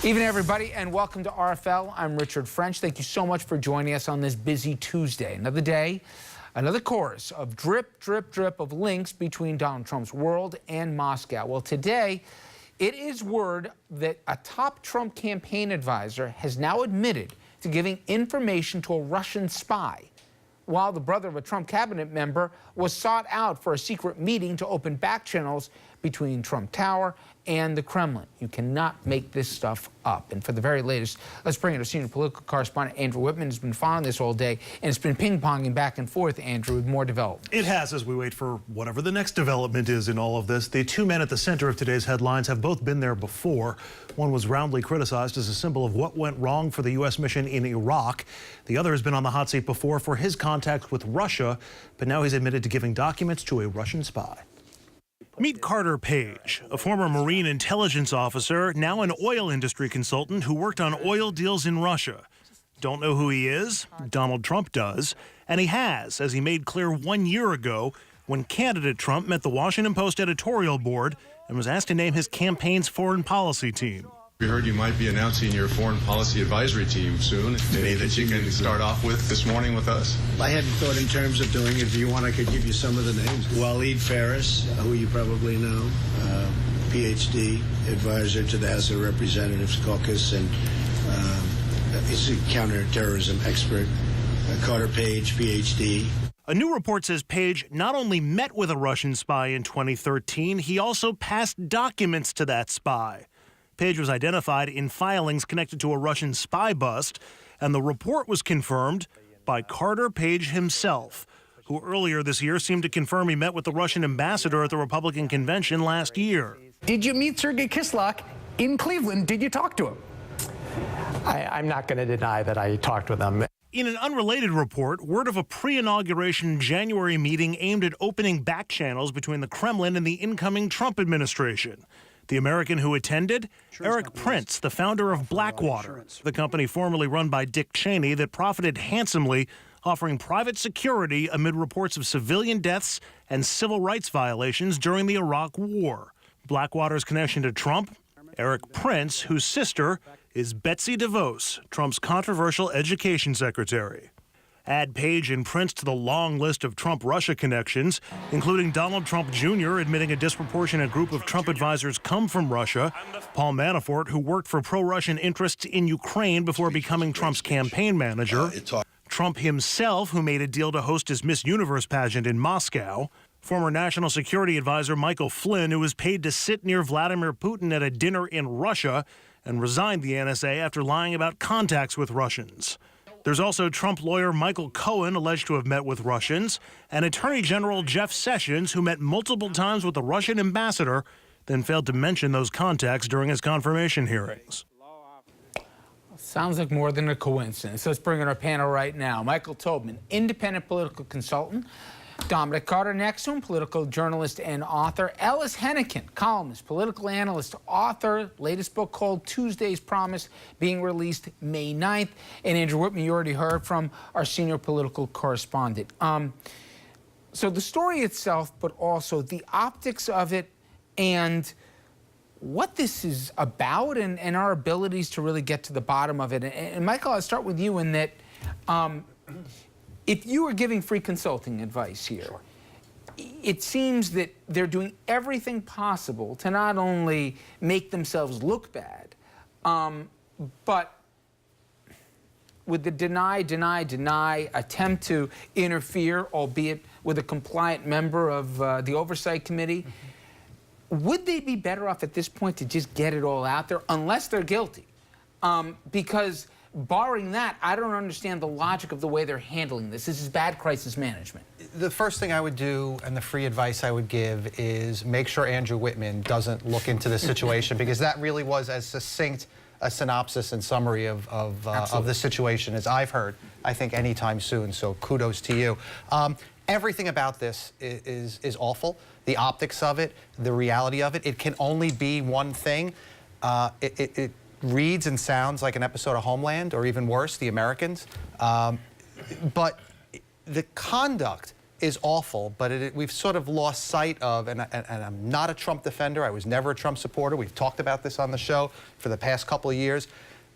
Evening, everybody, and welcome to RFL. I'm Richard French. Thank you so much for joining us on this busy Tuesday. Another day, another chorus of drip, drip, drip of links between Donald Trump's world and Moscow. Well, today, it is word that a top Trump campaign advisor has now admitted to giving information to a Russian spy, while the brother of a Trump cabinet member was sought out for a secret meeting to open back channels between Trump Tower and the Kremlin. You cannot make this stuff up. And for the very latest, let's bring in our senior political correspondent, Andrew Whitman, who's been following this all day, and it's been ping-ponging back and forth, Andrew, with more development. It has, as we wait for whatever the next development is in all of this. The two men at the center of today's headlines have both been there before. One was roundly criticized as a symbol of what went wrong for the U.S. mission in Iraq. The other has been on the hot seat before for his contacts with Russia, but now he's admitted to giving documents to a Russian spy. Meet Carter Page, a former Marine intelligence officer, now an oil industry consultant who worked on oil deals in Russia. Don't know who he is? Donald Trump does. And he has, as he made clear 1 year ago when candidate Trump met the Washington Post editorial board and was asked to name his campaign's foreign policy team. We heard you might be announcing your foreign policy advisory team soon. Maybe that you can start off with this morning with us. I hadn't thought in terms of doing it. If you want, I could give you some of the names. Waleed Ferris, who you probably know, PhD advisor to the House of Representatives caucus, and he's a counterterrorism expert. Carter Page, PhD. A new report says Page not only met with a Russian spy in 2013, he also passed documents to that spy. Page was identified in filings connected to a Russian spy bust, and the report was confirmed by Carter Page himself, who earlier this year seemed to confirm he met with the Russian ambassador at the Republican convention last year. Did you meet Sergei Kislyak in Cleveland? Did you talk to him? I'm not going to deny that I talked with him. In an unrelated report, word of a pre-inauguration January meeting aimed at opening back channels between the Kremlin and the incoming Trump administration. The American who attended? Eric Prince, the founder of Blackwater, the company formerly run by Dick Cheney that profited handsomely, offering private security amid reports of civilian deaths and civil rights violations during the Iraq War. Blackwater's connection to Trump? Eric Prince, whose sister is Betsy DeVos, Trump's controversial education secretary. Add Page and Prince to the long list of Trump-Russia connections, including Donald Trump Jr. admitting a disproportionate group of Trump advisors come from Russia, Paul Manafort, who worked for pro-Russian interests in Ukraine before becoming Trump's campaign manager, Trump himself, who made a deal to host his Miss Universe pageant in Moscow, former National Security Advisor Michael Flynn, who was paid to sit near Vladimir Putin at a dinner in Russia and resigned the NSA after lying about contacts with Russians. There's also Trump lawyer Michael Cohen, alleged to have met with Russians, and Attorney General Jeff Sessions, who met multiple times with the Russian ambassador, then failed to mention those contacts during his confirmation hearings. Sounds like more than a coincidence. Let's bring in our panel right now. Michael Tobman, independent political consultant. Dominic Carter next to him, political journalist and author. Ellis Henican, columnist, political analyst, author, latest book called Tuesday's Promise, being released May 9th. And Andrew Whitman, you already heard from our senior political correspondent. So the story itself, but also the optics of it and what this is about and our abilities to really get to the bottom of it. And Michael, I'll start with you in that if you were giving free consulting advice here, it seems that they're doing everything possible to not only make themselves look bad, but with the deny attempt to interfere, albeit with a compliant member of the Oversight Committee, would they be better off at this point to just get it all out there, unless they're guilty? Because barring that, I don't understand the logic of the way they're handling this. This is bad crisis management. The first thing I would do, and the free advice I would give, is make sure Andrew Whitman doesn't look into this situation, because that really was as succinct a synopsis and summary of the situation as I've heard, I think, anytime soon. So kudos to you. Everything about this is awful. The optics of it, the reality of it. It can only be one thing. It reads and sounds like an episode of Homeland, or even worse, The Americans. But the conduct is awful, but we've sort of lost sight of, and I'm not a Trump defender. I was never a Trump supporter. We've talked about this on the show for the past couple of years.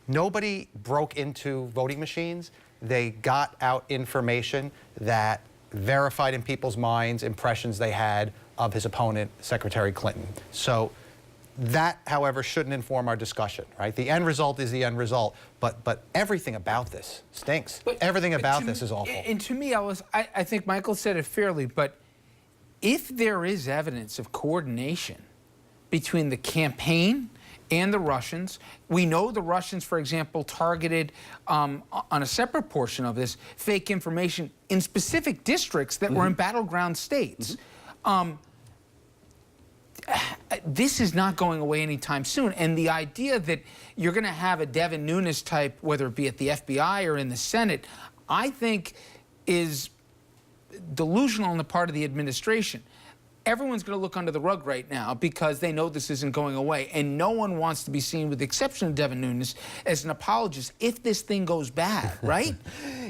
Nobody broke into voting machines. They got out information that verified in people's minds impressions they had of his opponent, Secretary Clinton. So that, however, shouldn't inform our discussion, right? The end result is the end result, but everything about this stinks. Everything about this is awful. And to me, Ellis, I think Michael said it fairly, but if there is evidence of coordination between the campaign and the Russians, we know the Russians, for example, targeted on a separate portion of this fake information in specific districts that were in battleground states. This is not going away anytime soon. And the idea that you're going to have a Devin Nunes type, whether it be at the FBI or in the Senate, I think is delusional on the part of the administration. Everyone's going to look under the rug right now because they know this isn't going away. And no one wants to be seen, with the exception of Devin Nunes, as an apologist if this thing goes bad, right?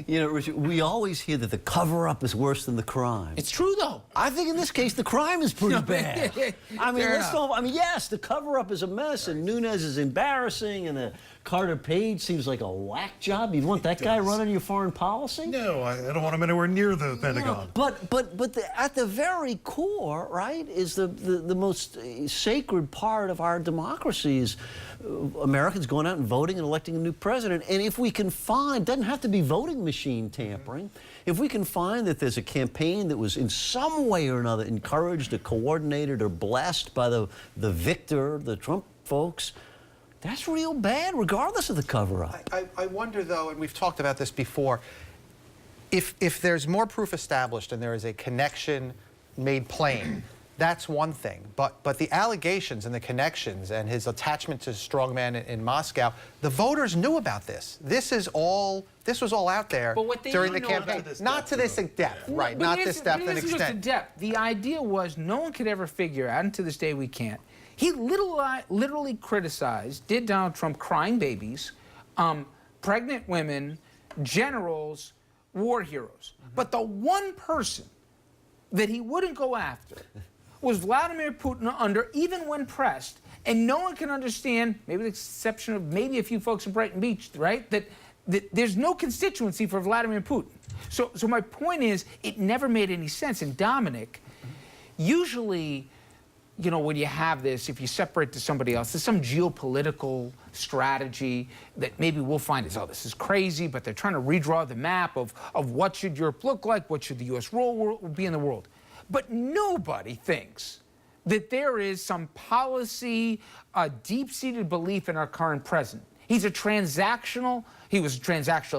You know, Richard, we always hear that the cover-up is worse than the crime. It's true, though. I think in this case, the crime is pretty bad. I mean, yes, the cover-up is a mess, and Nunes is embarrassing, and Carter Page seems like a whack job. You want that guy running your foreign policy? No, I don't want him anywhere near the Pentagon. But at the very core, right, is the most sacred part of our democracy is Americans going out and voting and electing a new president. And if we can find, doesn't have to be voting machine tampering, if we can find that there's a campaign that was in some way or another encouraged or coordinated or blessed by the victor, the Trump folks, that's real bad, regardless of the cover-up. I wonder, though, and we've talked about this before, if there's more proof established and there is a connection made plain, that's one thing. But the allegations and the connections and his attachment to strongman in Moscow, the voters knew about this. This was all out there during the campaign. Not to this depth, right? Not this depth and extent. The idea was no one could ever figure out, and to this day we can't. He literally criticized, did Donald Trump, crying babies, pregnant women, generals, war heroes. But the one person that he wouldn't go after was Vladimir Putin, even when pressed. And no one can understand, maybe with the exception of maybe a few folks in Brighton Beach, right, that there's no constituency for Vladimir Putin. So my point is, it never made any sense. And Dominic, usually, you know, when you have this, if you separate to somebody else, there's some geopolitical strategy that maybe we'll find is, oh, this is crazy, but they're trying to redraw the map of what should Europe look like, what should the U.S. role be in the world. But nobody thinks that there is some policy, deep-seated belief in our current president. He was a transactional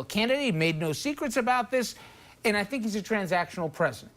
candidate. He made no secrets about this, and I think he's a transactional president.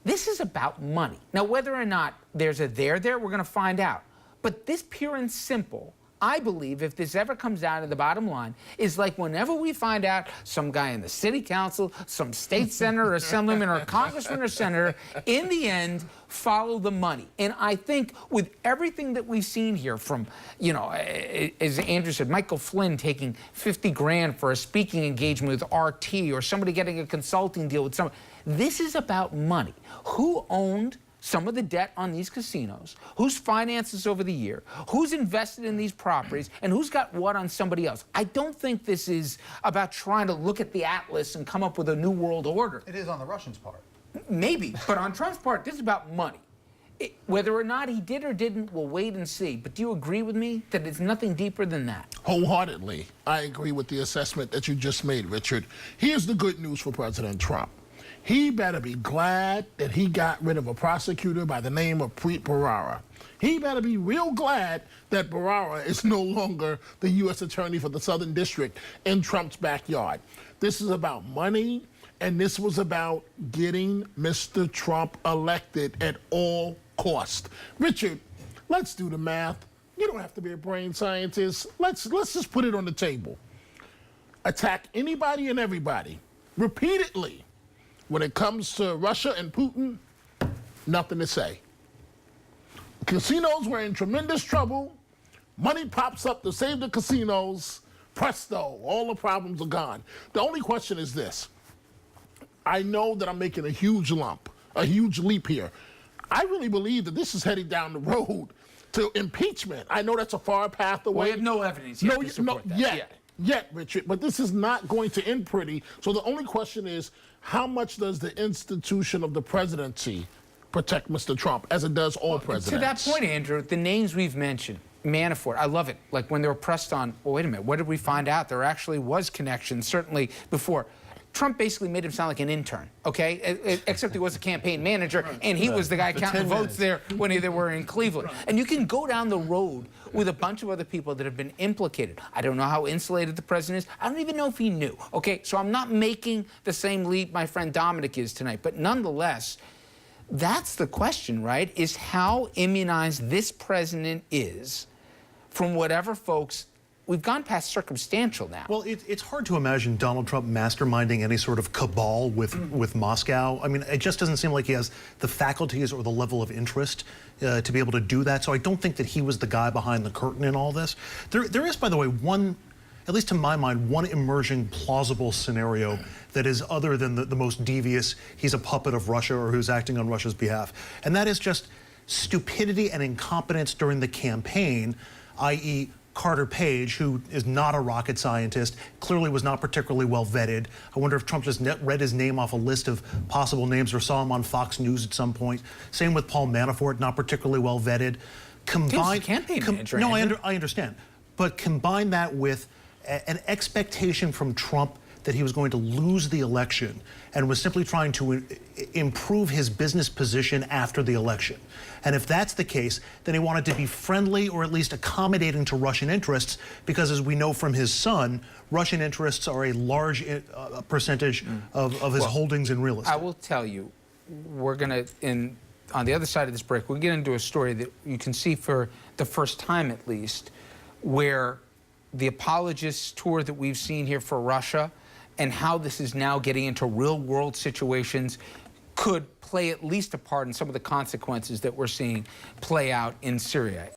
This is about money. Now, whether or not there's a there, we're going to find out. But this pure and simple, I believe, if this ever comes down to the bottom line, is like whenever we find out some guy in the city council, some state senator or assemblyman or congressman or senator, in the end, follow the money. And I think with everything that we've seen here from, you know, as Andrew said, Michael Flynn taking 50 grand for a speaking engagement with RT, or somebody getting a consulting deal with someone, this is about money. Who owned some of the debt on these casinos, who's financed this over the year, who's invested in these properties, and who's got what on somebody else. I don't think this is about trying to look at the atlas and come up with a new world order. It is on the Russians' part. Maybe, but on Trump's part, this is about money. Whether or not he did or didn't, we'll wait and see. But do you agree with me that it's nothing deeper than that? Wholeheartedly. I agree with the assessment that you just made, Richard. Here's the good news for President Trump. He better be glad that he got rid of a prosecutor by the name of Preet Bharara. He better be real glad that Bharara is no longer the U.S. Attorney for the Southern District in Trump's backyard. This is about money, and this was about getting Mr. Trump elected at all costs. Richard, let's do the math. You don't have to be a brain scientist. Let's just put it on the table. Attack anybody and everybody repeatedly. When it comes to Russia and Putin, nothing to say. Casinos were in tremendous trouble. Money pops up to save the casinos. Presto, all the problems are gone. The only question is this. I know that I'm making a huge leap here. I really believe that this is heading down the road to impeachment. I know that's a far path away. We have no evidence yet to support that. Yet, Richard, but this is not going to end pretty. So the only question is, how much does the institution of the presidency protect Mr. Trump, as it does all presidents? To that point, Andrew, the names we've mentioned, Manafort, I love it. Like when they were pressed on, well, wait a minute, what did we find out? There actually was connection, certainly before. Trump basically made him sound like an intern, okay? Except he was a campaign manager, and he was the guy counting votes there when they were in Cleveland. And you can go down the road with a bunch of other people that have been implicated. I don't know how insulated the president is. I don't even know if he knew, okay? So I'm not making the same leap my friend Dominic is tonight. But nonetheless, that's the question, right? Is how immunized this president is from whatever folks. We've gone past circumstantial now. Well, it's hard to imagine Donald Trump masterminding any sort of cabal with Moscow. I mean, it just doesn't seem like he has the faculties or the level of interest to be able to do that. So I don't think that he was the guy behind the curtain in all this. There is, by the way, one, at least to my mind, one emerging plausible scenario that is other than the most devious, he's a puppet of Russia or who's acting on Russia's behalf. And that is just stupidity and incompetence during the campaign, i.e., Carter Page, who is not a rocket scientist, clearly was not particularly well vetted. I wonder if Trump just read his name off a list of possible names or saw him on Fox News at some point. Same with Paul Manafort, not particularly well vetted. Combine campaign manager. No, I understand. But combine that with an expectation from Trump that he was going to lose the election and was simply trying to improve his business position after the election. And if that's the case, then he wanted to be friendly or at least accommodating to Russian interests, because as we know from his son, Russian interests are a large percentage of his holdings in real estate. I will tell you, we're going to, on the other side of this break, we'll get into a story that you can see for the first time at least, where the apologists tour that we've seen here for Russia and how this is now getting into real-world situations could play at least a part in some of the consequences that we're seeing play out in Syria.